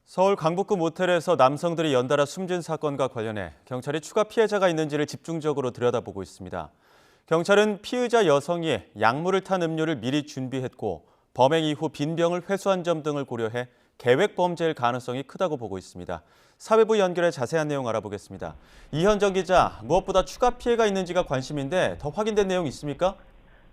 서울 강북구 모텔에서 남성들이 연달아 숨진 사건과 관련해 경찰이 추가 피해자가 있는지를 집중적으로 들여다보고 있습니다. 경찰은 피의자 여성이 약물을 탄 음료를 미리 준비했고 범행 이후 빈병을 회수한 점 등을 고려해 계획 범죄일 가능성이 크다고 보고 있습니다. 사회부 연결해 자세한 내용 알아보겠습니다. 이현정 기자, 무엇보다 추가 피해가 있는지가 관심인데 더 확인된 내용 있습니까?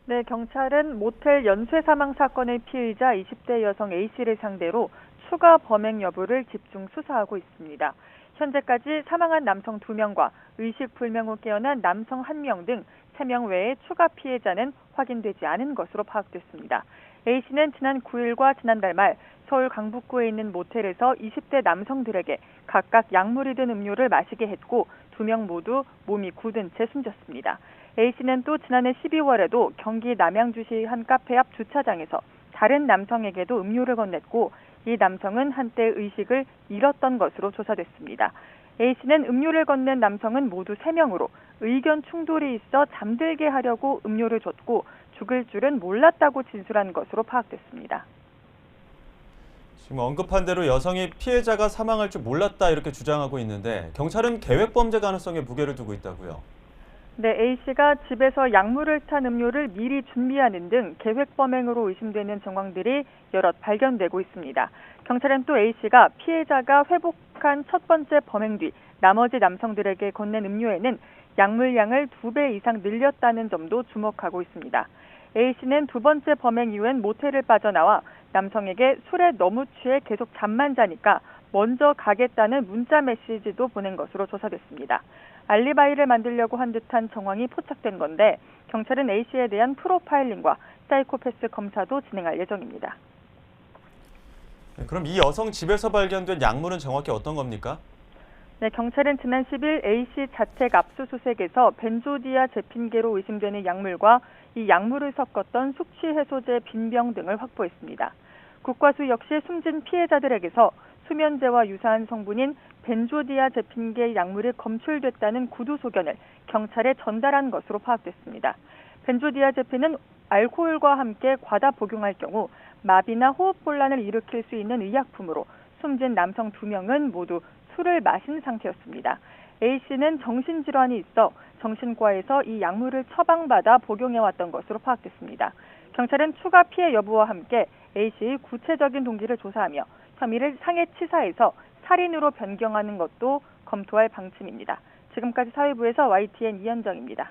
네, 경찰은 모텔 연쇄 사망 사건의 피의자 20대 여성 A씨를 상대로 추가 범행 여부를 집중 수사하고 있습니다. 현재까지 사망한 남성 2명과 의식 불명 후 깨어난 남성 1명 등 3명 외에 추가 피해자는 확인되지 않은 것으로 파악됐습니다. A씨는 지난 9일과 지난달 말 서울 강북구에 있는 모텔에서 20대 남성들에게 각각 약물이 든 음료를 마시게 했고 2명 모두 몸이 굳은 채 숨졌습니다. A씨는 또 지난해 12월에도 경기 남양주시 한 카페 앞 주차장에서 다른 남성에게도 음료를 건넸고 이 남성은 한때 의식을 잃었던 것으로 조사됐습니다. A씨는 음료를 건넨 남성은 모두 3명으로 의견 충돌이 있어 잠들게 하려고 음료를 줬고 죽을 줄은 몰랐다고 진술한 것으로 파악됐습니다. 지금 언급한 대로 여성이 피해자가 사망할 줄 몰랐다 이렇게 주장하고 있는데 경찰은 계획 범죄 가능성에 무게를 두고 있다고요. 네, A씨가 집에서 약물을 탄 음료를 미리 준비하는 등 계획 범행으로 의심되는 정황들이 여럿 발견되고 있습니다. 경찰은 또 A씨가 피해자가 회복한 첫 번째 범행 뒤 나머지 남성들에게 건넨 음료에는 약물량을 2배 이상 늘렸다는 점도 주목하고 있습니다. A씨는 두 번째 범행 이후엔 모텔을 빠져나와 남성에게 술에 너무 취해 계속 잠만 자니까 먼저 가겠다는 문자 메시지도 보낸 것으로 조사됐습니다. 알리바이를 만들려고 한 듯한 정황이 포착된 건데 경찰은 A씨에 대한 프로파일링과 사이코패스 검사도 진행할 예정입니다. 그럼 이 여성 집에서 발견된 약물은 정확히 어떤 겁니까? 네, 경찰은 지난 10일 A씨 자택 압수수색에서 벤조디아제핀계로 의심되는 약물과 이 약물을 섞었던 숙취해소제 빈병 등을 확보했습니다. 국과수 역시 숨진 피해자들에게서 수면제와 유사한 성분인 벤조디아제핀계 약물이 검출됐다는 구두 소견을 경찰에 전달한 것으로 파악됐습니다. 벤조디아제핀은 알코올과 함께 과다 복용할 경우 마비나 호흡곤란을 일으킬 수 있는 의약품으로 숨진 남성 2명은 모두 술을 마신 상태였습니다. A씨는 정신질환이 있어 정신과에서 이 약물을 처방받아 복용해왔던 것으로 파악됐습니다. 경찰은 추가 피해 여부와 함께 A씨의 구체적인 동기를 조사하며 혐의를 상해치사해서 살인으로 변경하는 것도 검토할 방침입니다. 지금까지 사회부에서 YTN 이현정입니다.